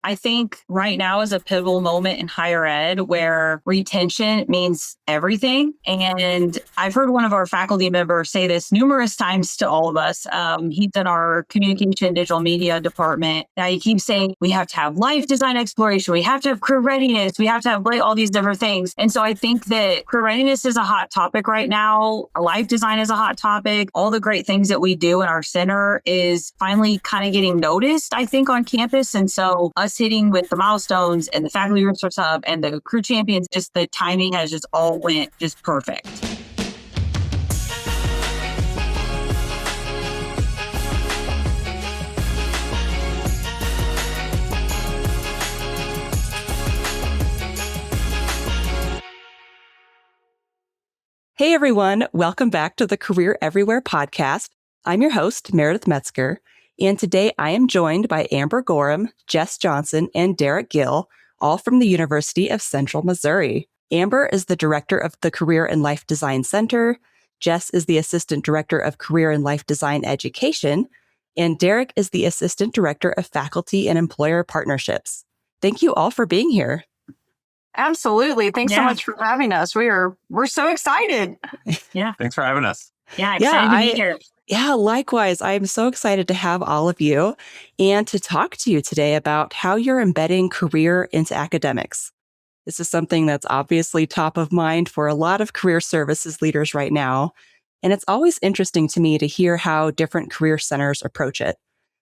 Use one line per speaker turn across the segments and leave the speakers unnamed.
I think right now is a pivotal moment in higher ed where retention means everything. And I've heard one of our faculty members say this numerous times to all of us. He's in our communication digital media department. Now he keeps saying we have to have life design exploration. We have to have career readiness. We have to have all these different things. And so I think that career readiness is a hot topic right now. Life design is a hot topic. All the great things that we do in our center is finally kind of getting noticed, I think, on campus. And so us hitting with the milestones and the faculty resource hub and the career champions, just the timing has just all went just perfect.
Hey everyone, welcome back to the Career Everywhere podcast. I'm your host, Meredith Metsker, and today I am joined by Amber Goreham, Jess Johnson, and Derrick Gill, all from the University of Central Missouri. Amber is the director of the Career and Life Design Center, Jess is the assistant director of Career and Life Design Education, and Derrick is the assistant director of Faculty and Employer Partnerships. Thank you all for being here.
Absolutely. Thanks so much for having us. We're so excited.
Yeah.
Thanks for having us.
Yeah, excited to be here.
Yeah, likewise. I'm so excited to have all of you and to talk to you today about how you're embedding career into academics. This is something that's obviously top of mind for a lot of career services leaders right now. And it's always interesting to me to hear how different career centers approach it.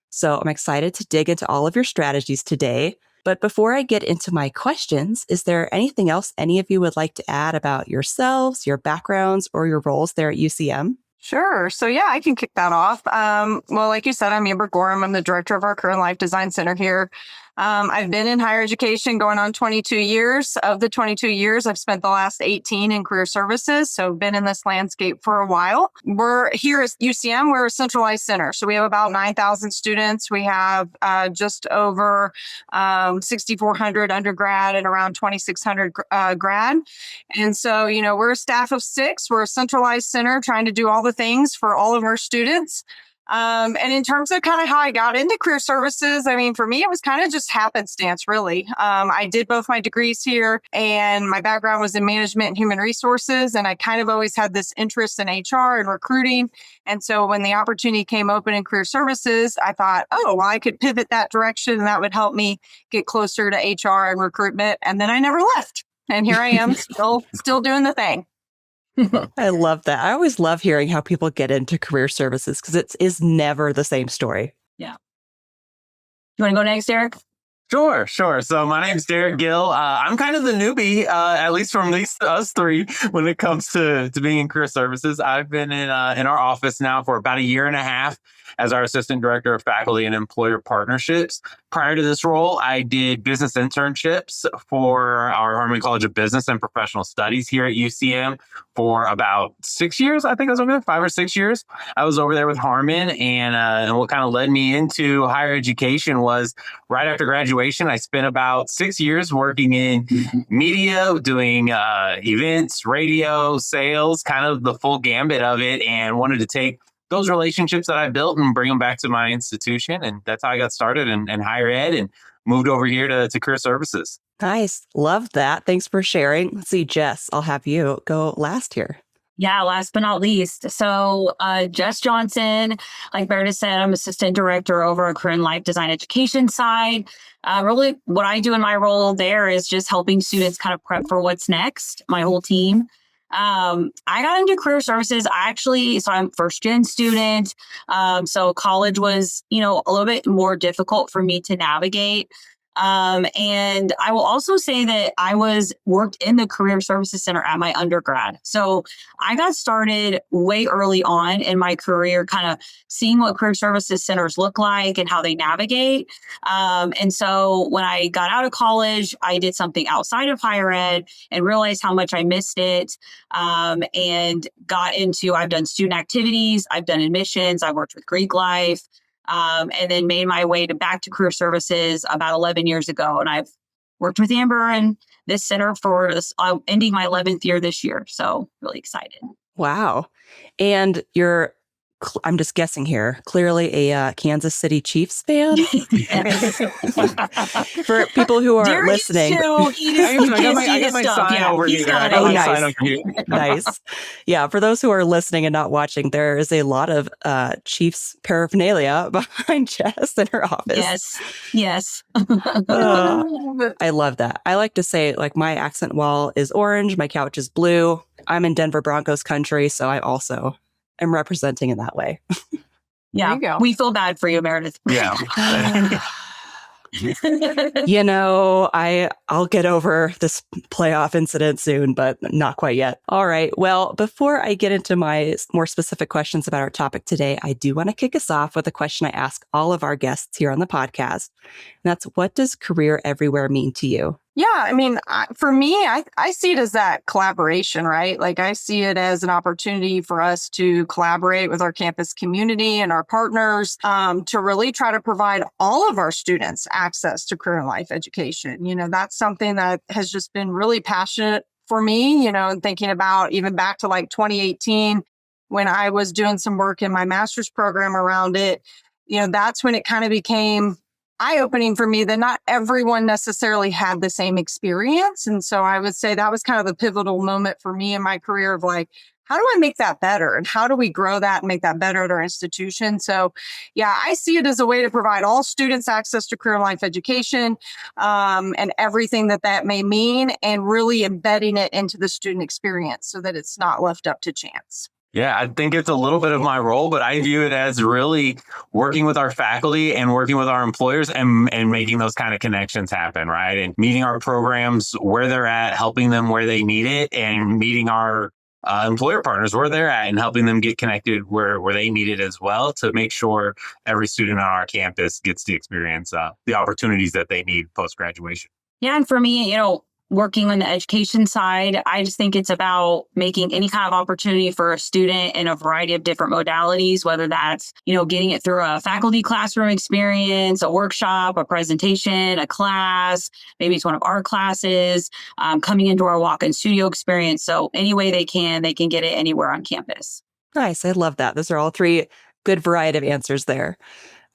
So I'm excited to dig into all of your strategies today. But before I get into my questions, is there anything else any of you would like to add about yourselves, your backgrounds, or your roles there at UCM?
Sure. So yeah, I can kick that off. Well, like you said, I'm Amber Goreham. I'm the director of our Career and Life Design Center here. I've been in higher education going on 22 years. Of the 22 years, I've spent the last 18 in career services. So been in this landscape for a while. We're here at UCM. We're a centralized center. So we have about 9,000 students. We have just over 6,400 undergrad and around 2,600 grad. And so, we're a staff of 6. We're a centralized center trying to do all the things for all of our students. And in terms of kind of how I got into career services, I mean, for me, it was kind of just happenstance, really. I did both my degrees here, and my background was in management and human resources. And I kind of always had this interest in HR and recruiting. And so when the opportunity came open in career services, I thought, oh, well, I could pivot that direction and that would help me get closer to HR and recruitment. And then I never left. And here I am still doing the thing.
I love that. I always love hearing how people get into career services because it is never the same story.
Yeah. You want to go next, Derrick?
Sure. So my name's Derrick Gill. I'm kind of the newbie, at least from us three, when it comes to being in career services. I've been in our office now for about a year and a half as our assistant director of faculty and employer partnerships. Prior to this role, I did business internships for our Harmon College of Business and Professional Studies here at UCM for about 6 years. I think I was over there, 5 or 6 years. I was over there with Harmon, and what kind of led me into higher education was right after graduation, I spent about 6 years working in media, doing events, radio, sales, kind of the full gambit of it, and wanted to take those relationships that I built and bring them back to my institution. And that's how I got started in higher ed and moved over here to career services.
Nice. Love that. Thanks for sharing. Let's see, Jess, I'll have you go last here.
Yeah, last but not least. So Jess Johnson, like Meredith said, I'm assistant director over at Career and Life Design Education side. Really, what I do in my role there is just helping students kind of prep for what's next, my whole team. I got into career services. So I'm first gen student. So college was, a little bit more difficult for me to navigate. And I will also say that I worked in the Career Services Center at my undergrad. So I got started way early on in my career, kind of seeing what career services centers look like and how they navigate. And so when I got out of college, I did something outside of higher ed and realized how much I missed it. And I've done student activities, I've done admissions, I've worked with Greek life. And then made my way back to career services about 11 years ago. And I've worked with Amber and this center for ending my 11th year this year. So really excited.
Wow. And your I'm just guessing here, clearly a Kansas City Chiefs fan. For people who are
Derrick
listening.
I got my sign over here. I got my sign over here.
Nice. Yeah, for those who are listening and not watching, there is a lot of Chiefs paraphernalia behind Jess in her office.
Yes.
I love that. I like to say, like, my accent wall is orange, my couch is blue. I'm in Denver Broncos country, so I also am representing in that way.
Yeah,
There you go.
we feel bad for you, Meredith.
Yeah.
You know, I'll get over this playoff incident soon, but not quite yet. All right. Well, before I get into my more specific questions about our topic today, I do want to kick us off with a question I ask all of our guests here on the podcast. And that's, what does career everywhere mean to you?
Yeah, I mean, for me, I see it as that collaboration, right? Like, I see it as an opportunity for us to collaborate with our campus community and our partners to really try to provide all of our students access to career and life education. You know, that's something that has just been really passionate for me, you know, and thinking about even back to like 2018, when I was doing some work in my master's program around it. You know, that's when it kind of became eye-opening for me that not everyone necessarily had the same experience. And so I would say that was kind of the pivotal moment for me in my career of like, how do I make that better? And how do we grow that and make that better at our institution? So yeah, I see it as a way to provide all students access to career and life education and everything that may mean, and really embedding it into the student experience so that it's not left up to chance.
Yeah, I think it's a little bit of my role, but I view it as really working with our faculty and working with our employers and making those kind of connections happen, right? And meeting our programs where they're at, helping them where they need it, and meeting our employer partners where they're at and helping them get connected where they need it as well, to make sure every student on our campus gets to experience the opportunities that they need post-graduation.
Yeah, and for me, you know, working on the education side, I just think it's about making any kind of opportunity for a student in a variety of different modalities, whether that's, you know, getting it through a faculty classroom experience, a workshop, a presentation, a class, maybe it's one of our classes, coming into our walk-in studio experience. So any way they can get it anywhere on campus.
Nice. I love that. Those are all three good variety of answers there.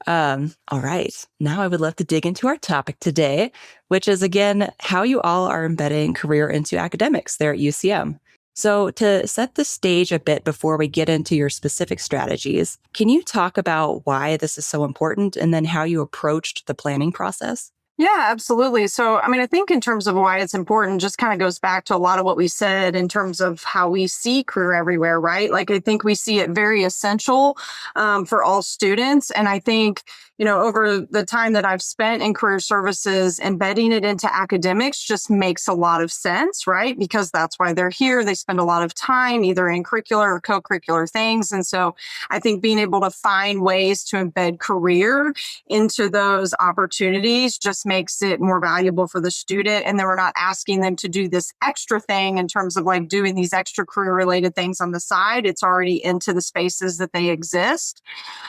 All right. Now I would love to dig into our topic today, which is, again, how you all are embedding career into academics there at UCM. So to set the stage a bit before we get into your specific strategies, can you talk about why this is so important and then how you approached the planning process?
Yeah, absolutely. So, I mean, I think in terms of why it's important, just kind of goes back to a lot of what we said in terms of how we see career everywhere, right? Like, I think we see it very essential for all students. And I think, you know, over the time that I've spent in career services, embedding it into academics just makes a lot of sense, right? Because that's why they're here. They spend a lot of time either in curricular or co-curricular things. And so I think being able to find ways to embed career into those opportunities just makes it more valuable for the student. And then we're not asking them to do this extra thing in terms of like doing these extra career related things on the side. It's already into the spaces that they exist.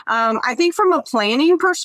I think from a planning perspective,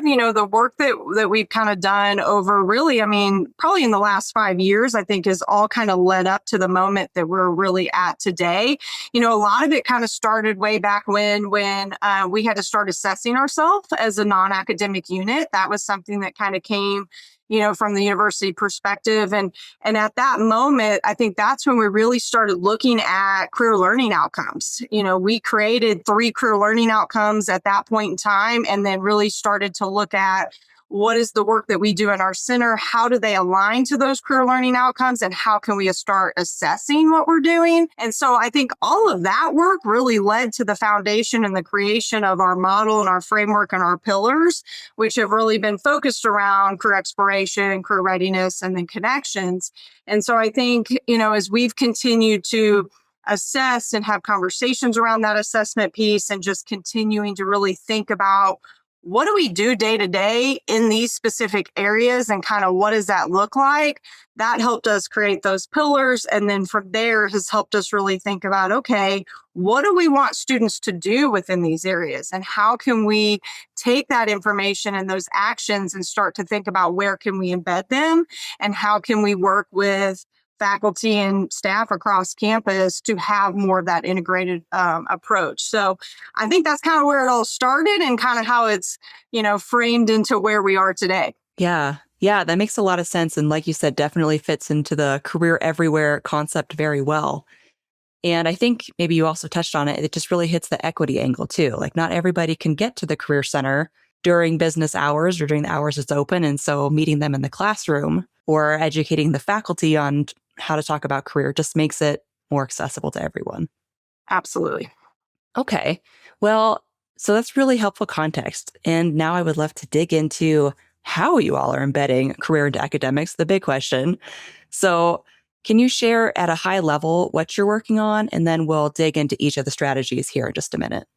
you know, the work that we've kind of done over really, I mean, probably in the last 5 years, I think is all kind of led up to the moment that we're really at today. You know, a lot of it kind of started way back when we had to start assessing ourselves as a non-academic unit. That was something that kind of came, you know, from the university perspective. And at that moment, I think that's when we really started looking at career learning outcomes. You know, we created 3 career learning outcomes at that point in time, and then really started to look at what is the work that we do in our center? How do they align to those career learning outcomes? And how can we start assessing what we're doing? And so I think all of that work really led to the foundation and the creation of our model and our framework and our pillars, which have really been focused around career exploration, career readiness, and then connections. And so I think, you know, as we've continued to assess and have conversations around that assessment piece and just continuing to really think about what do we do day to day in these specific areas and kind of what does that look like? That helped us create those pillars. And then from there has helped us really think about, okay, what do we want students to do within these areas? And how can we take that information and those actions and start to think about where can we embed them? And how can we work with faculty and staff across campus to have more of that integrated approach. So I think that's kind of where it all started and kind of how it's, framed into where we are today.
Yeah. Yeah, that makes a lot of sense. And like you said, definitely fits into the career everywhere concept very well. And I think maybe you also touched on it. It just really hits the equity angle too. Like not everybody can get to the career center during business hours or during the hours it's open. And so meeting them in the classroom or educating the faculty on how to talk about career just makes it more accessible to everyone.
Absolutely.
Okay. Well, so that's really helpful context. And now I would love to dig into how you all are embedding career into academics, the big question. So can you share at a high level what you're working on? And then we'll dig into each of the strategies here in just a minute.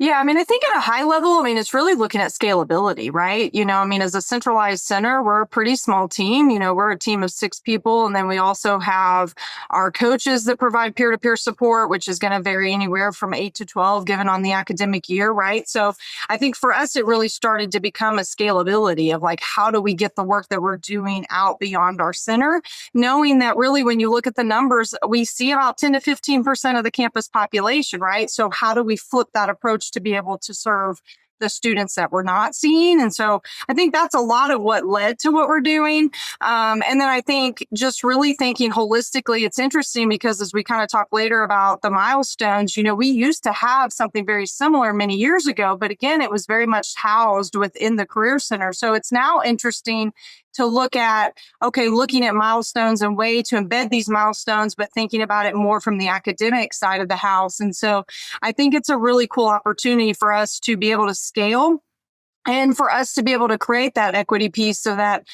Yeah, I think at a high level, it's really looking at scalability, right? As a centralized center, we're a pretty small team. We're a team of 6 people. And then we also have our coaches that provide peer-to-peer support, which is going to vary anywhere from 8 to 12, given on the academic year, right? So I think for us, it really started to become a scalability of like, how do we get the work that we're doing out beyond our center? Knowing that really, when you look at the numbers, we see about 10 to 15% of the campus population, right? So how do we flip that approach to be able to serve the students that we're not seeing? And so I think that's a lot of what led to what we're doing. And then I think just really thinking holistically, it's interesting because as we kind of talk later about the milestones, we used to have something very similar many years ago, but again, it was very much housed within the Career Center. So it's now interesting to look at, looking at milestones and way to embed these milestones, but thinking about it more from the academic side of the house. And so I think it's a really cool opportunity for us to be able to scale and for us to be able to create that equity piece so that,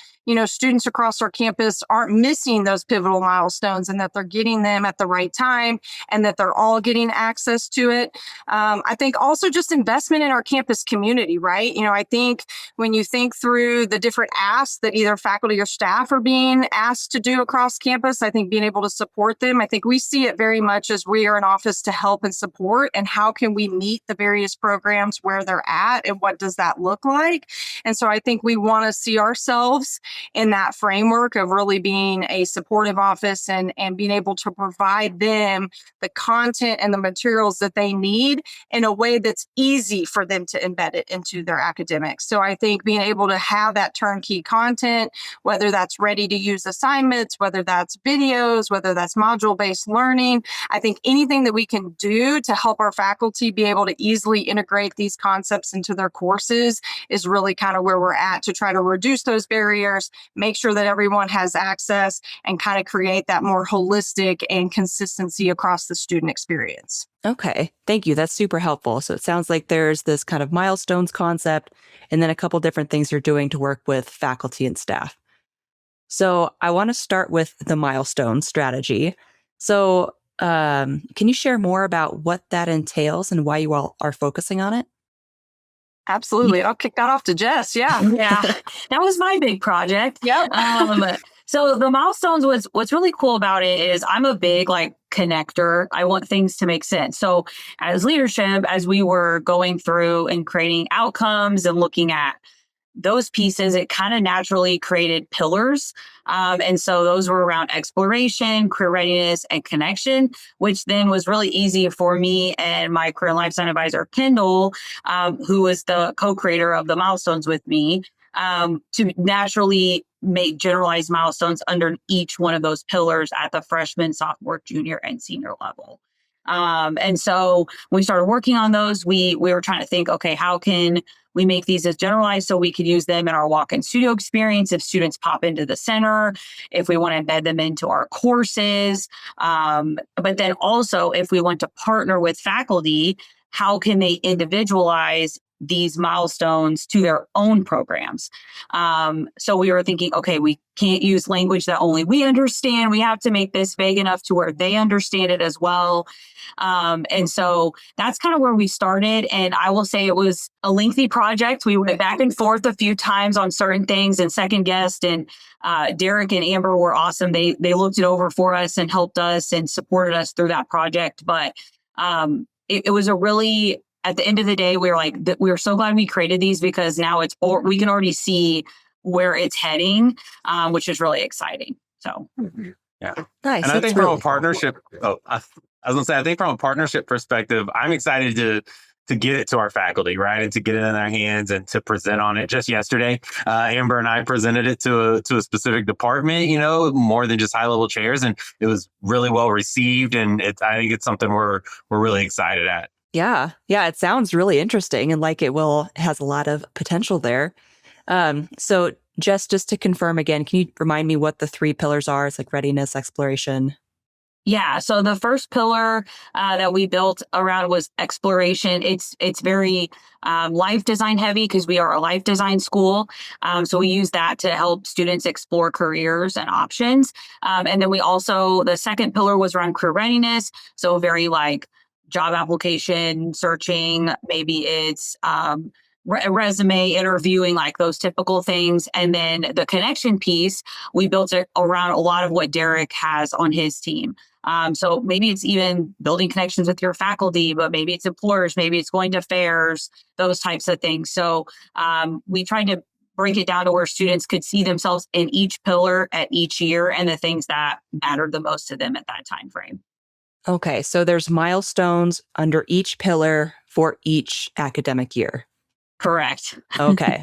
students across our campus aren't missing those pivotal milestones and that they're getting them at the right time and that they're all getting access to it. I think also just investment in our campus community, right? I think when you think through the different asks that either faculty or staff are being asked to do across campus, I think being able to support them, I think we see it very much as we are an office to help and support, and how can we meet the various programs where they're at and what does that look like? And so I think we want to see ourselves in that framework of really being a supportive office and being able to provide them the content and the materials that they need in a way that's easy for them to embed it into their academics. So I think being able to have that turnkey content, whether that's ready to use assignments, whether that's videos, whether that's module-based learning, I think anything that we can do to help our faculty be able to easily integrate these concepts into their courses is really kind of where we're at, to try to reduce those barriers, make sure that everyone has access, and kind of create that more holistic and consistency across the student experience.
Okay, thank you. That's super helpful. So it sounds like there's this kind of milestones concept and then a couple different things you're doing to work with faculty and staff. So I want to start with the milestone strategy. So can you share more about what that entails and why you all are focusing on it?
Absolutely. I'll kick that off to Jess. Yeah.
Yeah, that was my big project.
Yep.
So the milestones what's really cool about it is I'm a big connector. I want things to make sense. So as leadership, as we were going through and creating outcomes and looking at those pieces, it kind of naturally created pillars. And so those were around exploration, career readiness, and connection, which then was really easy for me and my career and life design advisor, Kendall, who was the co-creator of the milestones with me, to naturally make generalized milestones under each one of those pillars at the freshman, sophomore, junior, and senior level. And so when we started working on those, we were trying to think, okay, how can we make these as generalized so we could use them in our walk-in studio experience if students pop into the center, if we want to embed them into our courses. But then also if we want to partner with faculty, how can they individualize these milestones to their own programs? So we were thinking, okay, we can't use language that only we understand. We have to make this vague enough to where they understand it as well. And so that's kind of where we started. And I will say it was a lengthy project. We went back and forth a few times on certain things and second guessed. And Derrick and Amber were awesome. They looked it over for us and helped us and supported us through that project. But it was a really, at the end of the day, we were so glad we created these, because now we can already see where it's heading, which is really exciting. So.
Yeah.
Nice.
And I
That's
think from
really
a partnership, I was gonna say, I think from a partnership perspective, I'm excited to get it to our faculty, right, and to get it in their hands and to present on it. Just yesterday, Amber and I presented it to a specific department, more than just high level chairs, and it was really well received. And I think it's something we're really excited at.
Yeah. Yeah. It sounds really interesting and like has a lot of potential there. So just to confirm again, can you remind me what the three pillars are? It's like readiness, exploration.
Yeah. So the first pillar that we built around was exploration. It's very life design heavy because we are a life design school. So we use that to help students explore careers and options. And then the second pillar was around career readiness. So very like job application searching. Maybe it's resume interviewing, like those typical things. And then the connection piece, we built it around a lot of what Derrick has on his team. So maybe it's even building connections with your faculty, but maybe it's employers, maybe it's going to fairs, those types of things. So we tried to break it down to where students could see themselves in each pillar at each year and the things that mattered the most to them at that time frame.
Okay. So there's milestones under each pillar for each academic year.
Correct.
Okay.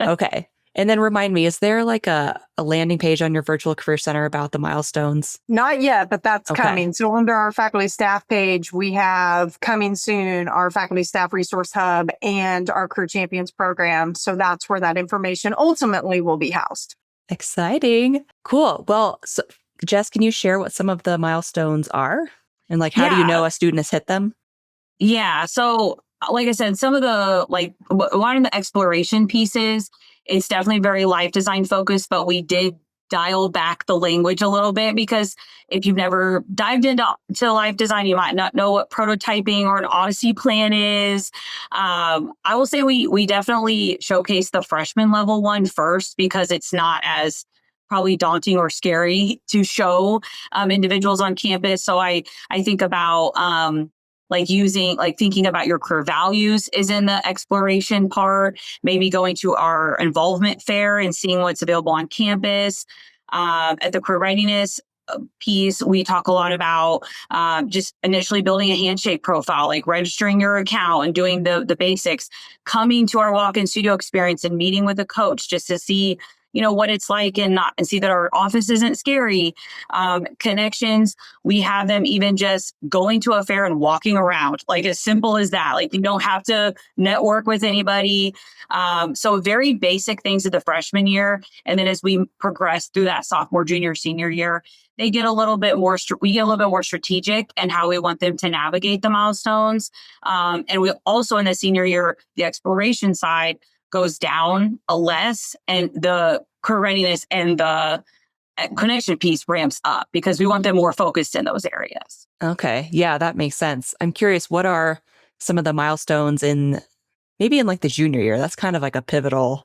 Okay. And then remind me, is there like a landing page on your virtual career center about the milestones?
Not yet, but that's
Okay.
coming. So under our faculty staff page, we have coming soon our faculty staff resource hub and our career champions program. So that's where that information ultimately will be housed.
Exciting. Cool. Well, so Jess, can you share what some of the milestones are? And like, how do you
Yeah.
know a student has hit them?
Yeah. So, like I said, some of the one of the exploration pieces, it's definitely very life design focused, but we did dial back the language a little bit because if you've never dived into life design, you might not know what prototyping or an Odyssey plan is. I will say we definitely showcase the freshman level one first because it's not as probably daunting or scary to show individuals on campus. So I think about thinking about your career values is in the exploration part, maybe going to our involvement fair and seeing what's available on campus. At the career readiness piece, we talk a lot about just initially building a handshake profile, like registering your account and doing the basics, coming to our walk-in studio experience and meeting with a coach just to see what it's like and see that our office isn't scary. Connections, we have them even just going to a fair and walking around, like as simple as that. Like you don't have to network with anybody. So very basic things of the freshman year. And then as we progress through that sophomore, junior, senior year, we get a little bit more strategic in how we want them to navigate the milestones. And we also in the senior year, the exploration side goes down a less and the career readiness and the connection piece ramps up because we want them more focused in those areas.
Okay. Yeah, that makes sense. I'm curious, what are some of the milestones maybe in like the junior year? That's kind of like a pivotal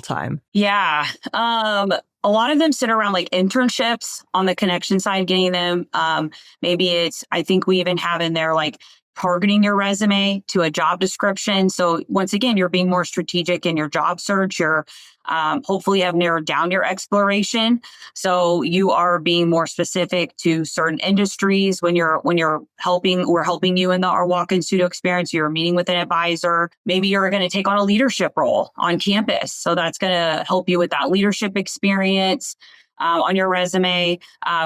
time.
Yeah. A lot of them sit around like internships on the connection side, getting them. Maybe I think we even have in there like targeting your resume to a job description. So once again, you're being more strategic in your job search. You're hopefully have narrowed down your exploration. So you are being more specific to certain industries when we're helping you in our walk-in studio experience. You're meeting with an advisor. Maybe you're going to take on a leadership role on campus. So that's going to help you with that leadership experience. On your resume,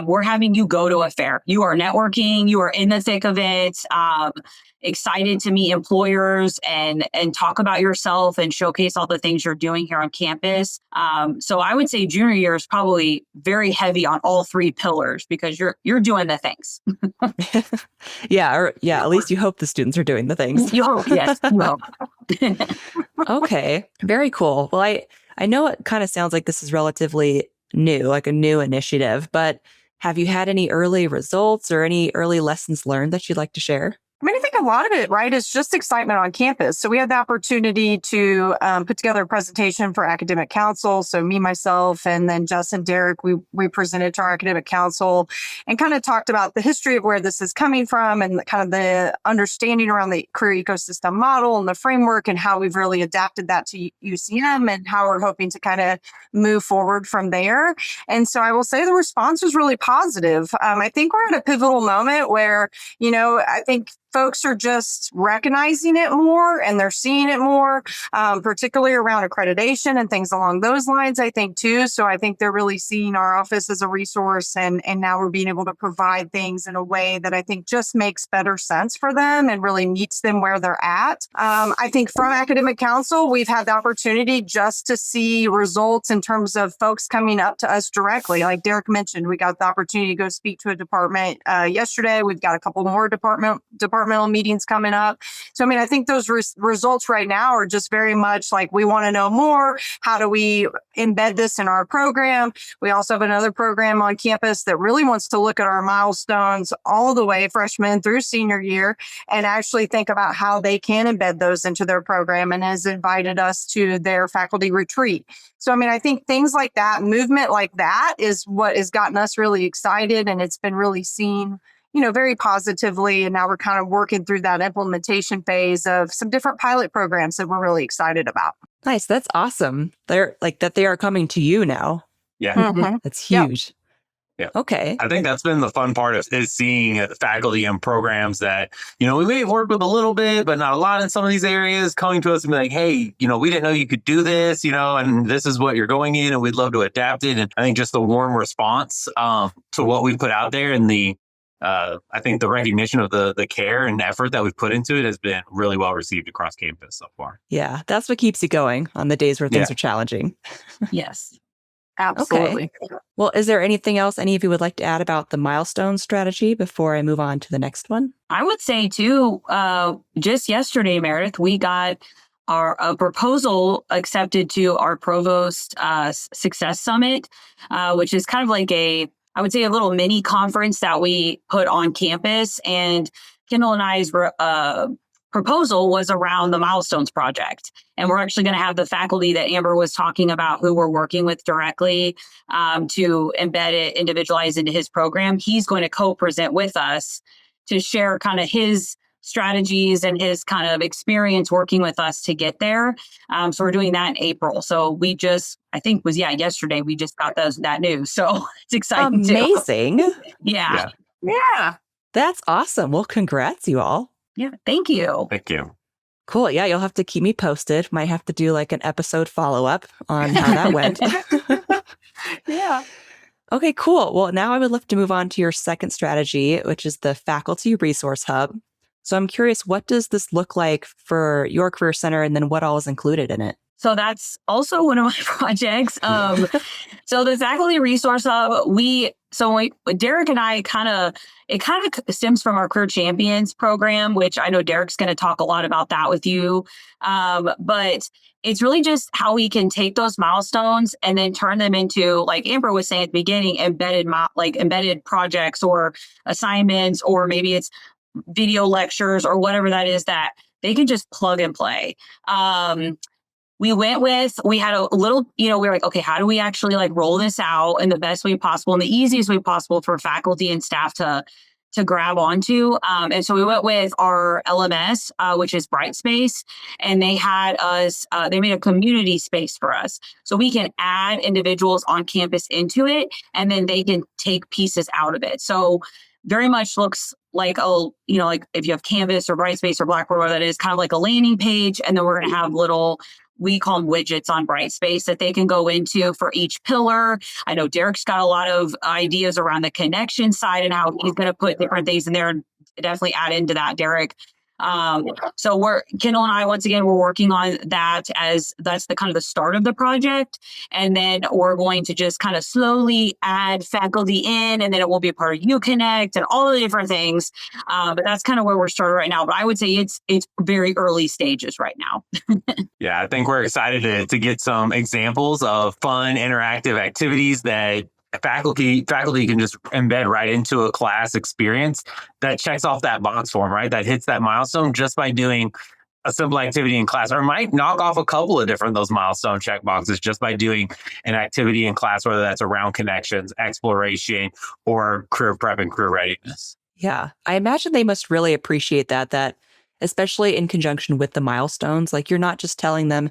we're having you go to a fair. You are networking. You are in the thick of it. Excited to meet employers and talk about yourself and showcase all the things you're doing here on campus. So I would say junior year is probably very heavy on all three pillars because you're doing the things.
Yeah, at least you hope the students are doing the things.
You hope, yes. Well.
Okay, very cool. Well, I know it kind of sounds like this is relatively new, like a new initiative, but have you had any early results or any early lessons learned that you'd like to share?
I mean, I think a lot of it, right, is just excitement on campus. So we had the opportunity to put together a presentation for academic council. So me, myself, and then Jess and Derrick, we presented to our academic council and kind of talked about the history of where this is coming from and kind of the understanding around the career ecosystem model and the framework and how we've really adapted that to UCM and how we're hoping to kind of move forward from there. And so I will say the response was really positive. I think we're at a pivotal moment where, I think folks are just recognizing it more and they're seeing it more, particularly around accreditation and things along those lines, I think, too. So I think they're really seeing our office as a resource. And now we're being able to provide things in a way that I think just makes better sense for them and really meets them where they're at. I think from academic council, we've had the opportunity just to see results in terms of folks coming up to us directly. Like Derrick mentioned, we got the opportunity to go speak to a department yesterday. We've got a couple more departmental meetings coming up. So, I think those results right now are just very much like, we want to know more. How do we embed this in our program? We also have another program on campus that really wants to look at our milestones all the way freshman through senior year and actually think about how they can embed those into their program and has invited us to their faculty retreat. So, I think things like that, movement like that is what has gotten us really excited, and it's been really seen very positively. And now we're kind of working through that implementation phase of some different pilot programs that we're really excited about.
Nice. That's awesome. They're like that they are coming to you now.
Yeah.
Mm-hmm.
That's huge.
Yeah.
Okay.
I think that's been the fun part is seeing faculty and programs that, we may have worked with a little bit, but not a lot in some of these areas, coming to us and be like, hey, we didn't know you could do this, and this is what you're going in and we'd love to adapt it. And I think just the warm response to what we put out there and I think the recognition of the care and effort that we've put into it has been really well received across campus so far.
Yeah, that's what keeps you going on the days where things are challenging.
Yes.
Absolutely.
Okay. Well, is there anything else any of you would like to add about the milestone strategy before I move on to the next one?
I would say too, just yesterday, Meredith, we got a proposal accepted to our Provost Success Summit, which is kind of like I would say a little mini conference that we put on campus. And Kendall and I's proposal was around the Milestones project. And we're actually going to have the faculty that Amber was talking about who we're working with directly to embed it, individualize into his program. He's going to co-present with us to share kind of his strategies and his kind of experience working with us to get there. So we're doing that in April. So we just, I think was, yesterday, we just got that news. So it's exciting too.
Amazing.
Yeah.
That's awesome. Well, congrats, you all.
Yeah. Thank you.
Thank you.
Cool. Yeah, you'll have to keep me posted. Might have to do like an episode follow-up on how that went.
Yeah.
Okay, cool. Well, now I would love to move on to your second strategy, which is the Faculty Resource Hub. So I'm curious, what does this look like for your career center, and then what all is included in it?
So that's also one of my projects. So the Faculty Resource Hub, Derrick and I it kind of stems from our Career Champions program, which I know Derrick's going to talk a lot about that with you. But it's really just how we can take those milestones and then turn them into, like Amber was saying at the beginning, embedded projects or assignments, or maybe it's video lectures or whatever that is that they can just plug and play. We had a little, we were like, okay, how do we actually roll this out in the best way possible and the easiest way possible for faculty and staff to grab onto. And so we went with our LMS, which is Brightspace, and they had us, they made a community space for us. So we can add individuals on campus into it, and then they can take pieces out of it. So very much looks like, like if you have Canvas or Brightspace or Blackboard, whatever that is, kind of like a landing page. And then we're going to have we call them widgets on Brightspace that they can go into for each pillar. I know Derrick's got a lot of ideas around the connection side and how he's going to put different things in there, and definitely add into that, Derrick. So Kendall and I, once again, we're working on that as that's the kind of the start of the project. And then we're going to just kind of slowly add faculty in, and then it will be a part of uConnect and all the different things. But that's kind of where we're started right now. But I would say it's very early stages right now.
Yeah, I think we're excited to get some examples of fun, interactive activities that faculty can just embed right into a class experience that checks off that box for them, right? That hits that milestone just by doing a simple activity in class, or might knock off a couple of different those milestone check boxes just by doing an activity in class, whether that's around connections, exploration, or career prep and career readiness.
Yeah, I imagine they must really appreciate that especially in conjunction with the milestones, like you're not just telling them,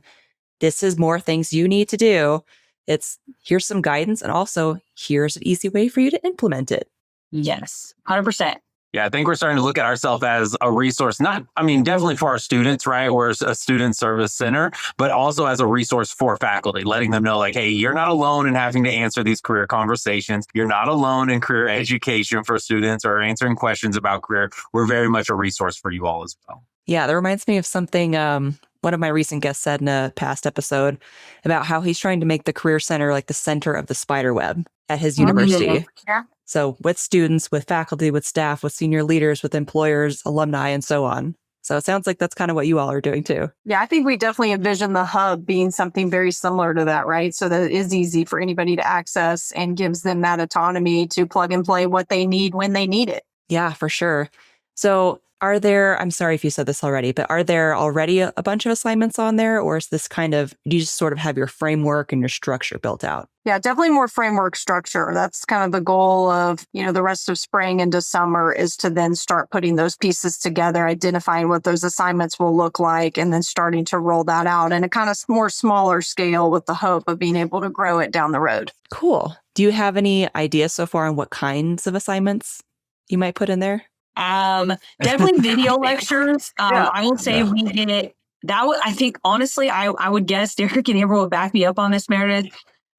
this is more things you need to do. It's here's some guidance and also here's an easy way for you to implement it.
Yes, 100%.
Yeah, I think we're starting to look at ourselves as a resource, definitely for our students, right? We're a student service center, but also as a resource for faculty, letting them know like, hey, you're not alone in having to answer these career conversations. You're not alone in career education for students or answering questions about career. We're very much a resource for you all as well.
Yeah, that reminds me of something one of my recent guests said in a past episode about how he's trying to make the Career Center like the center of the spider web at his university.
Yeah.
So with students, with faculty, with staff, with senior leaders, with employers, alumni, and so on. So it sounds like that's kind of what you all are doing too.
Yeah, I think we definitely envision the hub being something very similar to that, right? So that it is easy for anybody to access and gives them that autonomy to plug and play what they need when they need it.
Yeah, for sure. So I'm sorry if you said this already, but are there already a bunch of assignments on there? Or is this do you just sort of have your framework and your structure built out?
Yeah, definitely more framework structure. That's kind of the goal of, the rest of spring into summer is to then start putting those pieces together, identifying what those assignments will look like, and then starting to roll that out in a kind of more smaller scale with the hope of being able to grow it down the road.
Cool. Do you have any ideas so far on what kinds of assignments you might put in there?
Definitely video lectures.
Yeah.
I will say we did it. I think, honestly, I would guess Derrick and Amber will back me up on this, Meredith.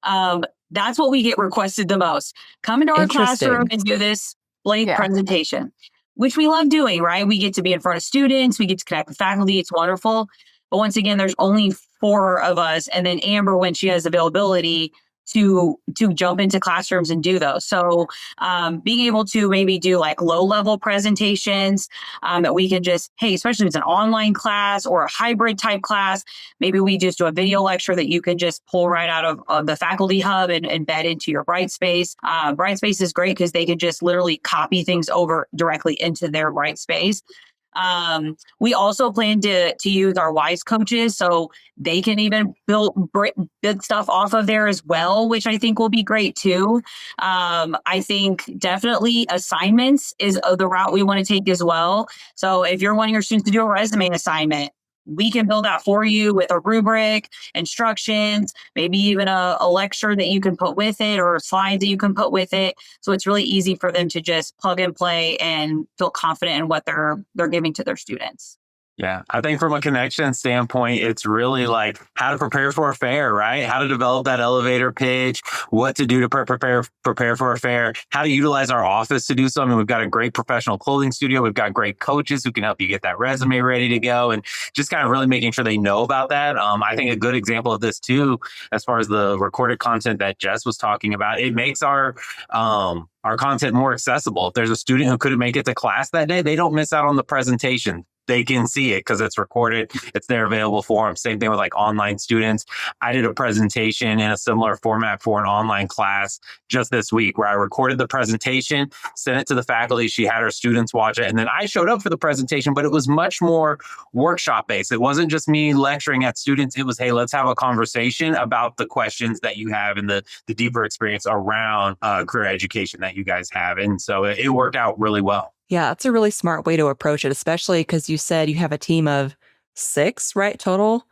That's what we get requested the most. Come into our classroom and do this blank presentation, which we love doing, right? We get to be in front of students. We get to connect with faculty. It's wonderful. But once again, there's only 4 of us. And then Amber, when she has availability, to jump into classrooms and do those. So being able to maybe do like low-level presentations that we can just, hey, especially if it's an online class or a hybrid type class, maybe we just do a video lecture that you can just pull right out of the faculty hub and embed into your Brightspace. Brightspace is great because they can just literally copy things over directly into their Brightspace. We also plan to use our WISE coaches so they can even build stuff off of there as well, which I think will be great too. I think definitely assignments is the route we want to take as well. So if you're wanting your students to do a resume assignment, we can build that for you with a rubric, instructions, maybe even a lecture that you can put with it or slides that you can put with it. So it's really easy for them to just plug and play and feel confident in what they're giving to their students.
Yeah, I think from a connection standpoint, it's really like how to prepare for a fair, right? How to develop that elevator pitch, what to do to prepare for a fair, how to utilize our office to do so. I mean, we've got a great professional clothing studio. We've got great coaches who can help you get that resume ready to go and just kind of really making sure they know about that. I think a good example of this too, as far as the recorded content that Jess was talking about, it makes our content more accessible. If there's a student who couldn't make it to class that day, they don't miss out on the presentation. They can see it because it's recorded. It's there available for them. Same thing with like online students. I did a presentation in a similar format for an online class just this week where I recorded the presentation, sent it to the faculty. She had her students watch it. And then I showed up for the presentation, but it was much more workshop based. It wasn't just me lecturing at students. It was, hey, let's have a conversation about the questions that you have and the deeper experience around career education that you guys have. And so it worked out really well.
Yeah, that's a really smart way to approach it, especially because you said you have a team of 6, right, total?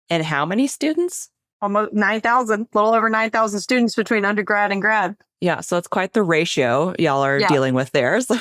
And how many students?
Almost 9,000, a little over 9,000 students between undergrad and grad.
Yeah, so it's quite the ratio y'all are dealing with there. So.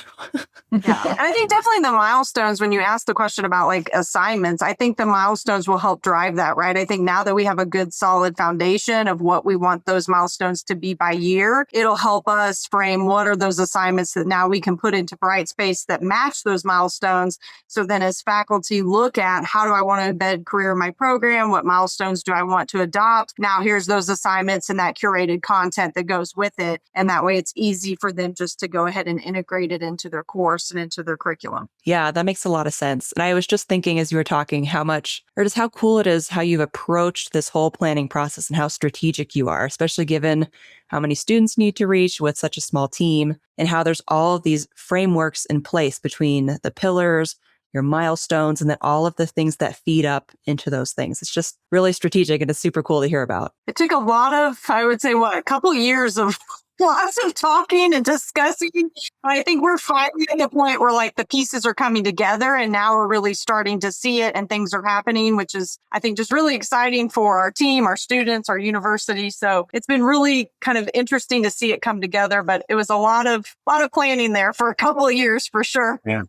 Yeah. And I think definitely the milestones, when you ask the question about like assignments, I think the milestones will help drive that, right? I think now that we have a good solid foundation of what we want those milestones to be by year, it'll help us frame what are those assignments that now we can put into Brightspace that match those milestones. So then as faculty look at how do I want to embed career in my program? What milestones do I want to adopt? Now here's those assignments and that curated content that goes with it. And that way it's easy for them just to go ahead and integrate it into their course and into their curriculum.
Yeah, that makes a lot of sense. And I was just thinking as you were talking how much, or just how cool it is how you've approached this whole planning process and how strategic you are, especially given how many students you need to reach with such a small team and how there's all of these frameworks in place between the pillars, your milestones, and then all of the things that feed up into those things. It's just really strategic and it's super cool to hear about.
It took a lot of, I would say, a couple years of lots of talking and discussing. I think we're finally at the point where like the pieces are coming together and now we're really starting to see it and things are happening, which is, I think, just really exciting for our team, our students, our university. So it's been really kind of interesting to see it come together, but it was a lot of planning there for a couple of years for sure.
Yeah.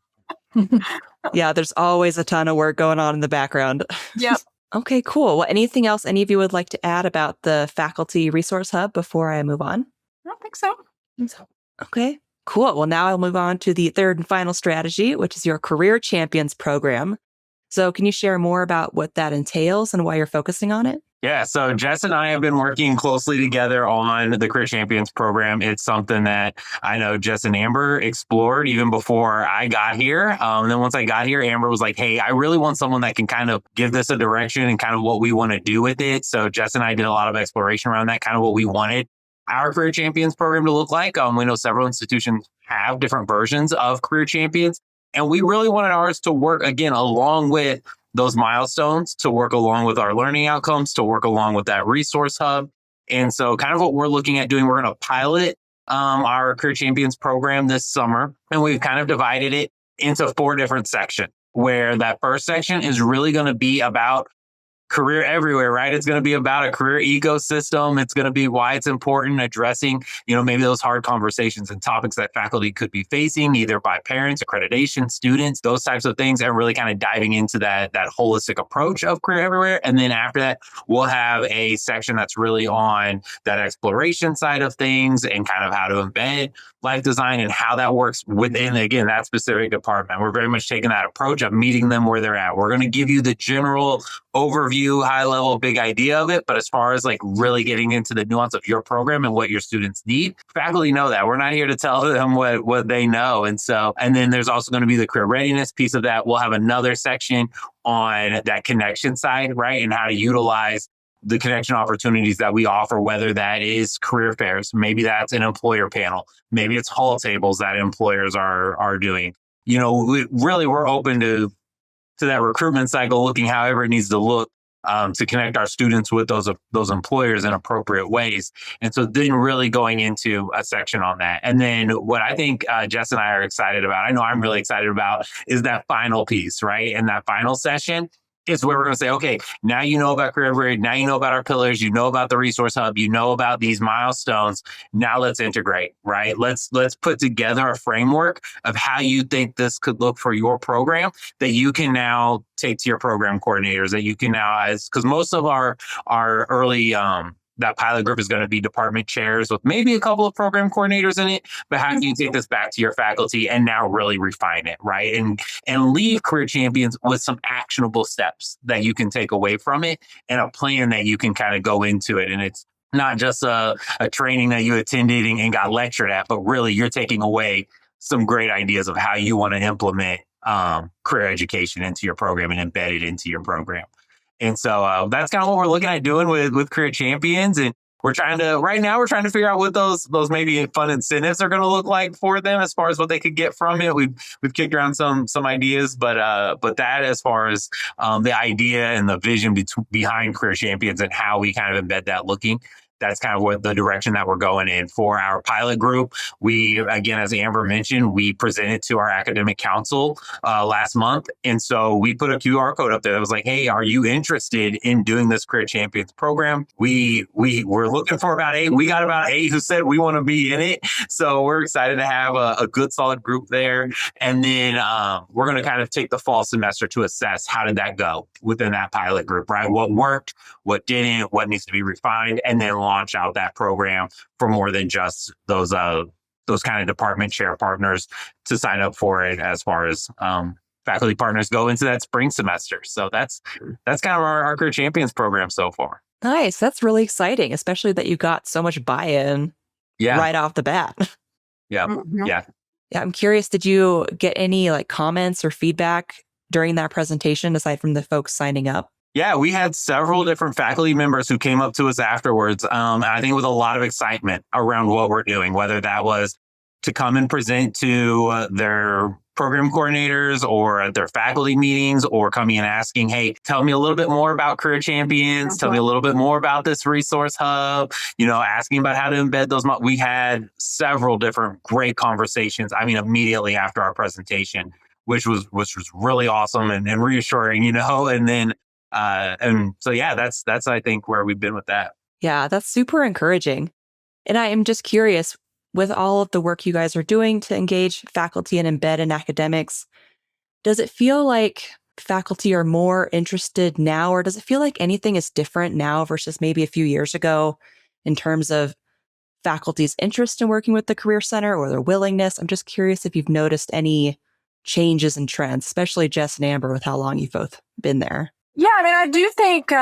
Yeah, there's always a ton of work going on in the background.
Yep.
Okay, cool. Well, anything else any of you would like to add about the Faculty Resource Hub before I move on?
I don't think so.
Okay, cool. Well, now I'll move on to the third and final strategy, which is your Career Champions program. So can you share more about what that entails and why you're focusing on it?
Yeah, so Jess and I have been working closely together on the Career Champions program. It's something that I know Jess and Amber explored even before I got here. And then once I got here, Amber was like, hey, I really want someone that can kind of give this a direction and kind of what we want to do with it. So Jess and I did a lot of exploration around that, kind of what we wanted our Career Champions program to look like. We know several institutions have different versions of Career Champions, and we really wanted ours to work, again, along with those milestones, to work along with our learning outcomes, to work along with that resource hub. And so kind of what we're looking at doing, we're going to pilot our Career Champions program this summer. And we've kind of divided it into 4 different sections, where that first section is really going to be about career everywhere, right? It's going to be about a career ecosystem. It's going to be why it's important, addressing, maybe those hard conversations and topics that faculty could be facing, either by parents, accreditation, students, those types of things, and really kind of diving into that holistic approach of career everywhere. And then after that, we'll have a section that's really on that exploration side of things and kind of how to embed life design and how that works within, again, that specific department. We're very much taking that approach of meeting them where they're at. We're going to give you the general overview, high level, big idea of it. But as far as like really getting into the nuance of your program and what your students need, faculty know that. We're not here to tell them what they know. And then there's also going to be the career readiness piece of that. We'll have another section on that connection side, right? And how to utilize the connection opportunities that we offer, whether that is career fairs, maybe that's an employer panel, maybe it's hall tables that employers are doing. We're open to that recruitment cycle, looking however it needs to look to connect our students with those employers in appropriate ways. And so then really going into a section on that. And then what I think Jess and I are excited about, I know I'm really excited about, is that final piece, right? And that final session is where we're going to say, okay, now you know about Career Everywhere, now you know about our pillars, you know about the resource hub, you know about these milestones. Now let's integrate, right? Let's put together a framework of how you think this could look for your program that you can now take to your program coordinators, that you can now, because most of our early that pilot group is going to be department chairs with maybe a couple of program coordinators in it. But how can you take this back to your faculty and now really refine it, right? And leave Career Champions with some actionable steps that you can take away from it and a plan that you can kind of go into it. And it's not just a training that you attended and got lectured at, but really you're taking away some great ideas of how you want to implement career education into your program and embed it into your program. And so that's kind of what we're looking at doing with Career Champions. And we're trying to figure out what those maybe fun incentives are going to look like for them as far as what they could get from it. We've kicked around some ideas, but that as far as the idea and the vision behind Career Champions and how we kind of embed that looking, that's kind of what the direction that we're going in for our pilot group. We, again, as Amber mentioned, we presented to our academic council last month. And so we put a QR code up there that was like, hey, are you interested in doing this Career Champions program? We were looking for about 8. We got about 8 who said we want to be in it. So we're excited to have a good, solid group there. And then we're going to kind of take the fall semester to assess how did that go within that pilot group, right? What worked, what didn't, what needs to be refined, and then launch out that program for more than just those kind of department chair partners to sign up for it as far as faculty partners go into that spring semester. So that's kind of our Career Champions program so far.
Nice. That's really exciting, especially that you got so much buy-in
Yeah.
right off the bat.
Yeah.
Mhm.
Yeah.
Yeah, I'm curious, did you get any like comments or feedback during that presentation aside from the folks signing up?
Yeah, we had several different faculty members who came up to us afterwards. I think with a lot of excitement around what we're doing, whether that was to come and present to their program coordinators or at their faculty meetings, or coming and asking, hey, tell me a little bit more about Career Champions. Tell me a little bit more about this resource hub, asking about how to embed those. We had several different great conversations. I mean, immediately after our presentation, which was really awesome and reassuring, and then and so, yeah, that's I think where we've been with that.
Yeah, that's super encouraging. And I am just curious, with all of the work you guys are doing to engage faculty and embed in academics, does it feel like faculty are more interested now, or does it feel like anything is different now versus maybe a few years ago in terms of faculty's interest in working with the Career Center or their willingness? I'm just curious if you've noticed any changes and trends, especially Jess and Amber, with how long you've both been there.
Yeah, I mean, I do think,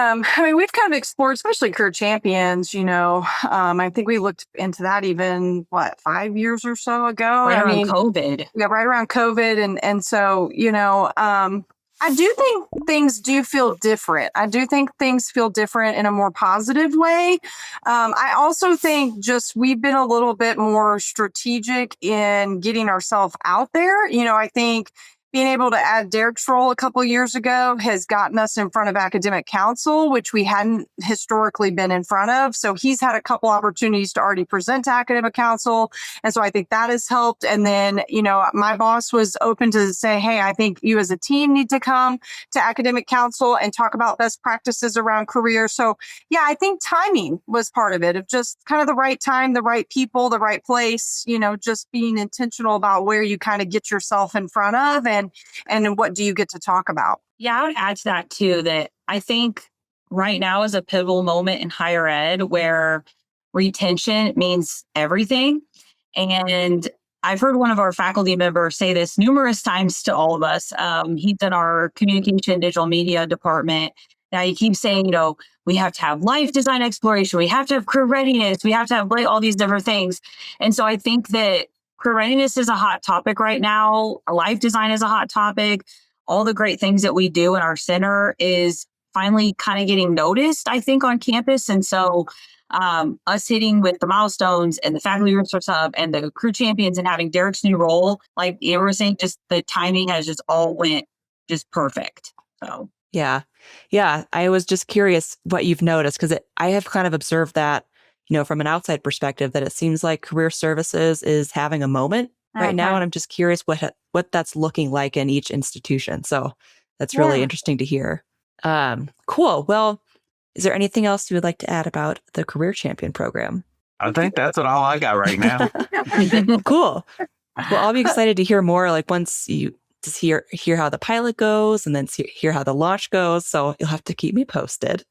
we've kind of explored, especially Career Champions, I think we looked into that even, 5 years or so ago?
Right
I
around
mean,
COVID.
yeah, right around COVID. And so, I do think things do feel different. I do think things feel different in a more positive way. I also think just we've been a little bit more strategic in getting ourselves out there. I think being able to add Derrick's role a couple years ago has gotten us in front of academic council, which we hadn't historically been in front of. So he's had a couple opportunities to already present to academic council. And so I think that has helped. And then, my boss was open to say, hey, I think you as a team need to come to academic council and talk about best practices around career. So yeah, I think timing was part of it, of just kind of the right time, the right people, the right place, just being intentional about where you kind of get yourself in front of and what do you get to talk about?
Yeah, I would add to that too, that I think right now is a pivotal moment in higher ed where retention means everything. And I've heard one of our faculty members say this numerous times to all of us. He's in our communication digital media department. Now he keeps saying, we have to have life design exploration. We have to have career readiness. We have to have all these different things. And so I think that career readiness is a hot topic right now. Life design is a hot topic. All the great things that we do in our center is finally kind of getting noticed, I think, on campus. And so us hitting with the milestones and the faculty resource hub and the Career Champions and having Derrick's new role, like you were saying, just the timing has just all went just perfect. So
Yeah. I was just curious what you've noticed, because I have kind of observed that, from an outside perspective, that it seems like career services is having a moment right now. And I'm just curious what that's looking like in each institution. So that's really interesting to hear. Cool. Well, is there anything else you would like to add about the Career Champion program?
I think that's all I got right now.
Cool. Well, I'll be excited to hear more, like once you just hear how the pilot goes and then hear how the launch goes. So you'll have to keep me posted.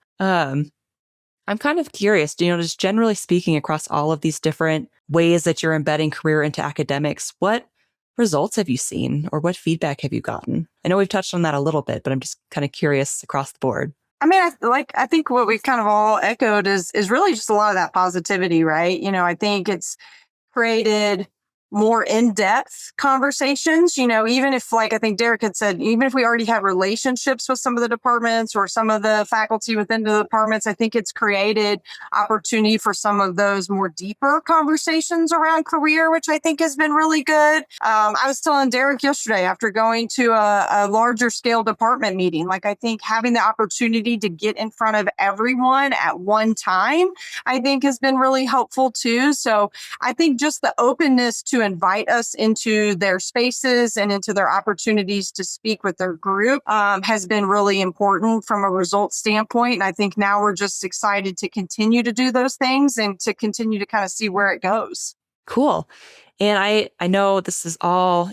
I'm kind of curious, just generally speaking across all of these different ways that you're embedding career into academics, what results have you seen or what feedback have you gotten? I know we've touched on that a little bit, but I'm just kind of curious across the board.
I mean, I think what we've kind of all echoed is really just a lot of that positivity, right? I think it's created more in-depth conversations, even if, like I think Derrick had said, even if we already have relationships with some of the departments or some of the faculty within the departments, I think it's created opportunity for some of those more deeper conversations around career, which I think has been really good. I was telling Derrick yesterday after going to a larger scale department meeting, like I think having the opportunity to get in front of everyone at one time, I think has been really helpful too. So I think just the openness to invite us into their spaces and into their opportunities to speak with their group has been really important from a results standpoint. And I think now we're just excited to continue to do those things and to continue to kind of see where it goes.
Cool. And I know this is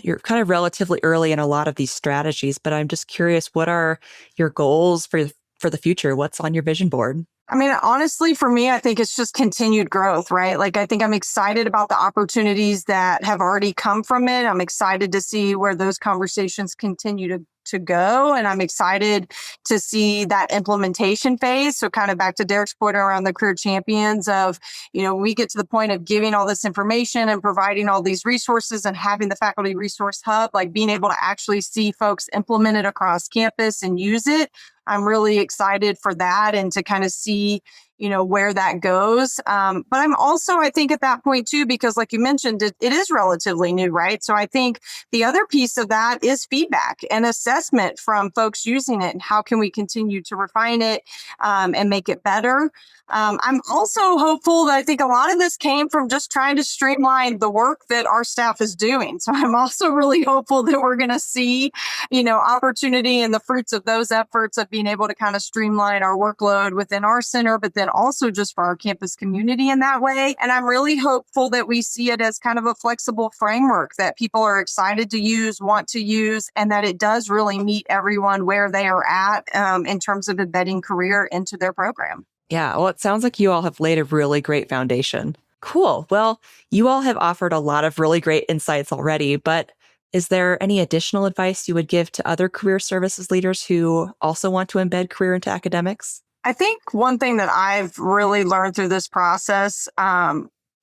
you're kind of relatively early in a lot of these strategies, but I'm just curious, what are your goals for the future? What's on your vision board?
I mean, honestly, for me, I think it's just continued growth, right? Like, I think I'm excited about the opportunities that have already come from it. I'm excited to see where those conversations continue to go. And I'm excited to see that implementation phase. So kind of back to Derrick's point around the career champions of, we get to the point of giving all this information and providing all these resources and having the faculty resource hub, like being able to actually see folks implement it across campus and use it. I'm really excited for that and to kind of see, where that goes. But I'm also, I think at that point too, because like you mentioned, it is relatively new, right? So I think the other piece of that is feedback and assessment from folks using it and how can we continue to refine it and make it better. I'm also hopeful that I think a lot of this came from just trying to streamline the work that our staff is doing. So I'm also really hopeful that we're going to see, opportunity and the fruits of those efforts of being able to kind of streamline our workload within our center, but then also just for our campus community in that way. And I'm really hopeful that we see it as kind of a flexible framework that people are excited to use, want to use, and that it does really meet everyone where they are at in terms of embedding career into their program.
Yeah, well, it sounds like you all have laid a really great foundation. Cool. Well, you all have offered a lot of really great insights already, but is there any additional advice you would give to other career services leaders who also want to embed career into academics?
I think one thing that I've really learned through this process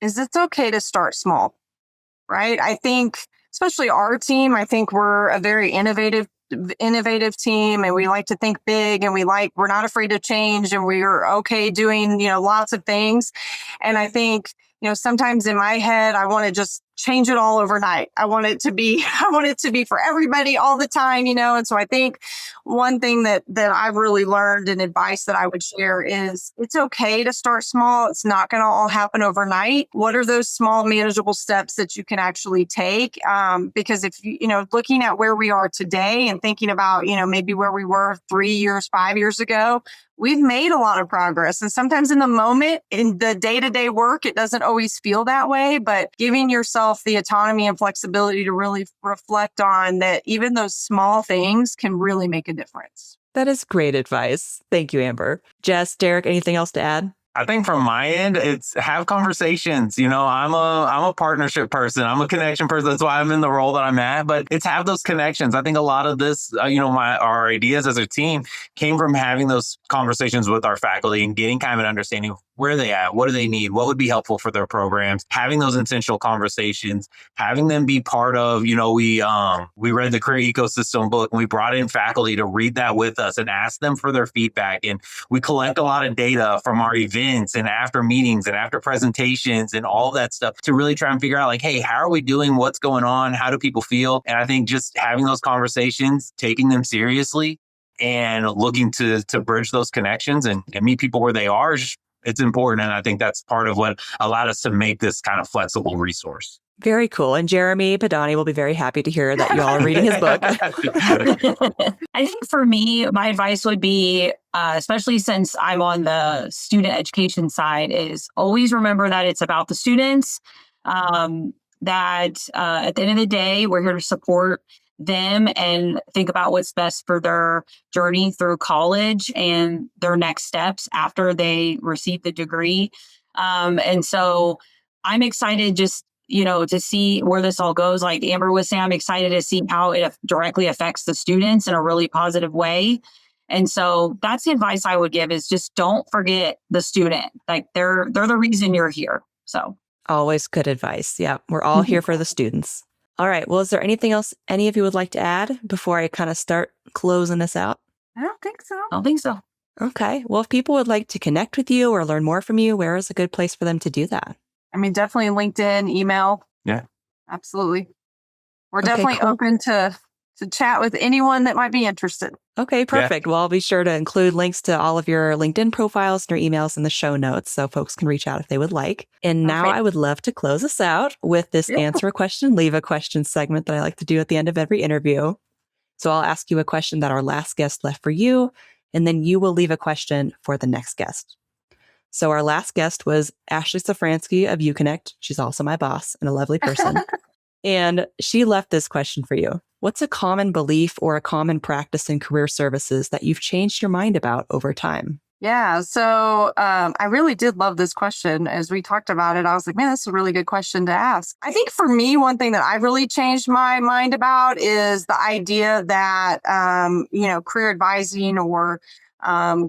is it's okay to start small, right? I think, especially our team, I think we're a very innovative team and we like to think big and we're not afraid to change and we're okay doing, lots of things. And I think, sometimes in my head, I want to just change it all overnight. I want it to be for everybody all the time, And so I think one thing that I've really learned and advice that I would share is it's okay to start small. It's not going to all happen overnight. What are those small manageable steps that you can actually take? Because if looking at where we are today and thinking about, maybe where we were 3 years, 5 years ago, we've made a lot of progress. And sometimes in the moment, in the day-to-day work, it doesn't always feel that way, but giving yourself the autonomy and flexibility to really reflect on that even those small things can really make a difference.
That is great advice. Thank you, Amber. Jess, Derrick, anything else to add?
I think from my end, it's have conversations. I'm a partnership person. I'm a connection person. That's why I'm in the role that I'm at. But it's have those connections. I think a lot of this, our ideas as a team came from having those conversations with our faculty and getting kind of an understanding of where are they at, what do they need, what would be helpful for their programs. Having those intentional conversations, having them be part of. We read the Career Ecosystem book and we brought in faculty to read that with us and ask them for their feedback. And we collect a lot of data from our events and after meetings and after presentations and all that stuff to really try and figure out hey, how are we doing? What's going on? How do people feel? And I think just having those conversations, taking them seriously and looking to bridge those connections and meet people where they are, it's important. And I think that's part of what allowed us to make this kind of flexible resource.
Very cool. And Jeremy Padani will be very happy to hear that you all are reading his book.
I think for me, my advice would be, especially since I'm on the student education side, is always remember that it's about the students, that at the end of the day, we're here to support them and think about what's best for their journey through college and their next steps after they receive the degree. And so I'm excited just to see where this all goes. Like Amber was saying, I'm excited to see how it directly affects the students in a really positive way. And so that's the advice I would give is just don't forget the student. Like they're the reason you're here. So
always good advice. Yeah. We're all here for the students. All right. Well, is there anything else any of you would like to add before I kind of start closing this out?
I don't think so.
Okay. Well, if people would like to connect with you or learn more from you, where is a good place for them to do that?
Definitely LinkedIn, email.
Yeah,
absolutely. We're definitely open to chat with anyone that might be interested.
Okay, perfect. Yeah. Well, I'll be sure to include links to all of your LinkedIn profiles and your emails in the show notes so folks can reach out if they would like. And now I would love to close us out with this answer a question, leave a question segment that I like to do at the end of every interview. So I'll ask you a question that our last guest left for you, and then you will leave a question for the next guest. So our last guest was Ashley Safransky of uConnect. She's also my boss and a lovely person. And she left this question for you. What's a common belief or a common practice in career services that you've changed your mind about over time?
Yeah. So I really did love this question. As we talked about it, I was like, man, that's a really good question to ask. I think for me, one thing that I really changed my mind about is the idea that, career advising or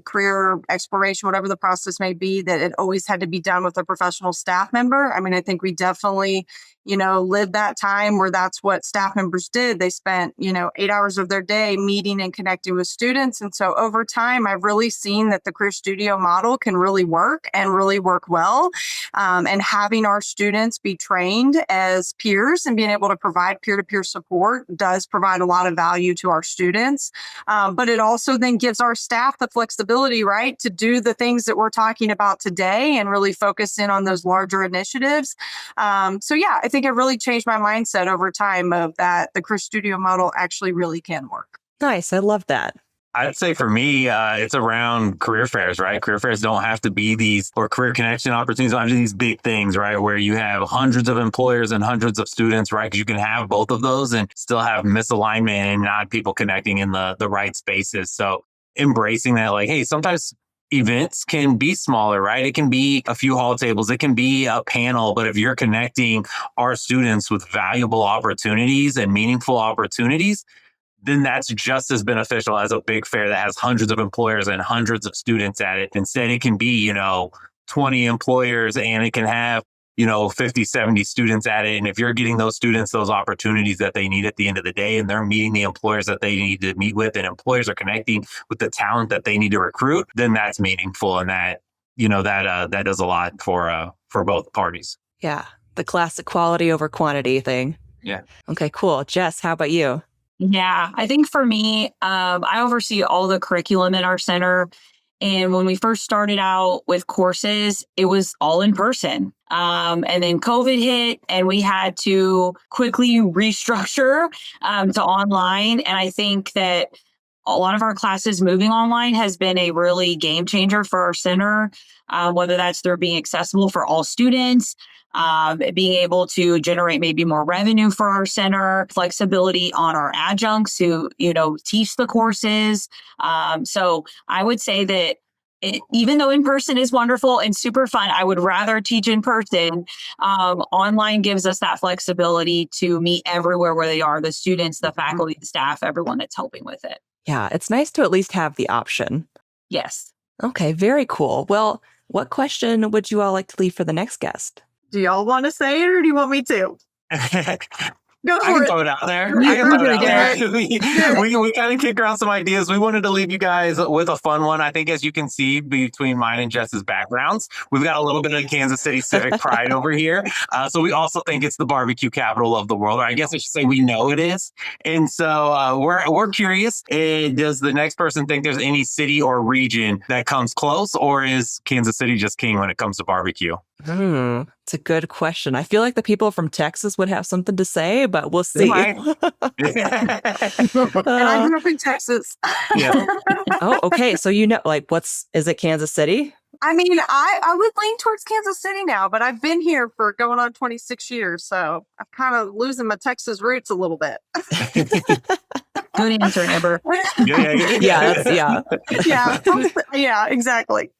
career exploration, whatever the process may be, that it always had to be done with a professional staff member. I mean, I think we definitely, lived that time where that's what staff members did. They spent, 8 hours of their day meeting and connecting with students. And so over time, I've really seen that the Career Studio model can really work and really work well. And having our students be trained as peers and being able to provide peer-to-peer support does provide a lot of value to our students. But it also then gives our staff the flexibility, right, to do the things that we're talking about today and really focus in on those larger initiatives. So yeah, I think it really changed my mindset over time of that the Career Studio model actually really can work.
Nice. I love that.
I'd say for me, it's around career fairs, right? Career fairs don't have to be these, or career connection opportunities, don't have to be these big things, right? Where you have hundreds of employers and hundreds of students, right? Because you can have both of those and still have misalignment and not people connecting in the right spaces. So embracing that, like, hey, sometimes events can be smaller, right? It can be a few hall tables, it can be a panel, but if you're connecting our students with valuable opportunities and meaningful opportunities, then that's just as beneficial as a big fair that has hundreds of employers and hundreds of students at it. Instead, it can be, 20 employers and it can have, 50, 70 students at it. And if you're getting those students those opportunities that they need at the end of the day, and they're meeting the employers that they need to meet with, and employers are connecting with the talent that they need to recruit, then that's meaningful. And that, that does a lot for both parties.
Yeah. The classic quality over quantity thing.
Yeah.
Okay, cool. Jess, how about you?
Yeah, I think for me, I oversee all the curriculum in our center. And when we first started out with courses, it was all in person. And then COVID hit and we had to quickly restructure to online. And I think that a lot of our classes moving online has been a really game changer for our center, whether that's through being accessible for all students, being able to generate maybe more revenue for our center, flexibility on our adjuncts who, teach the courses. So I would say that even though in person is wonderful and super fun, I would rather teach in person. Online gives us that flexibility to meet everywhere where they are, the students, the faculty, the staff, everyone that's helping with it.
Yeah, it's nice to at least have the option.
Yes.
Okay, very cool. Well, what question would you all like to leave for the next guest?
Do y'all want to say it or do you want me to? Go
I
for
can
it.
throw it out there.
Yeah,
I can throw it out
perfect.
there. We kind of kicked around some ideas. We wanted to leave you guys with a fun one. I think, as you can see between mine and Jess's backgrounds, we've got a little bit of Kansas City civic pride over here. So we also think it's the barbecue capital of the world, or I guess I should say we know it is. And so we're curious. Does the next person think there's any city or region that comes close, or is Kansas City just king when it comes to barbecue?
It's a good question. I feel like the people from Texas would have something to say, but we'll see.
And I grew up in Texas.
Yeah.
Oh, okay. So is it Kansas City?
I mean, I would lean towards Kansas City now, but I've been here for going on 26 years. So I'm kind of losing my Texas roots a little bit.
Good answer, Amber.
Yeah.
Yeah, exactly.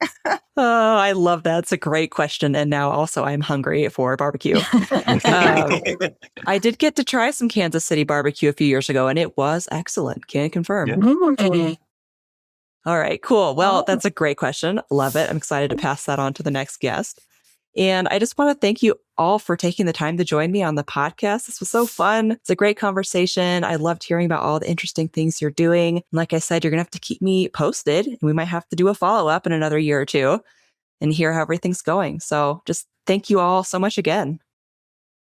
Oh, I love that. It's a great question. And now also I'm hungry for barbecue. I did get to try some Kansas City barbecue a few years ago, and it was excellent. Can confirm.
Mm-hmm.
All right, cool. Well, that's a great question. Love it. I'm excited to pass that on to the next guest. And I just want to thank you all for taking the time to join me on the podcast. This was so fun. It's a great conversation. I loved hearing about all the interesting things you're doing. Like I said, you're going to have to keep me posted. We might have to do a follow-up in another year or two and hear how everything's going. So just thank you all so much again.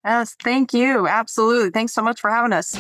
Yes, thank you. Absolutely. Thanks so much for having us.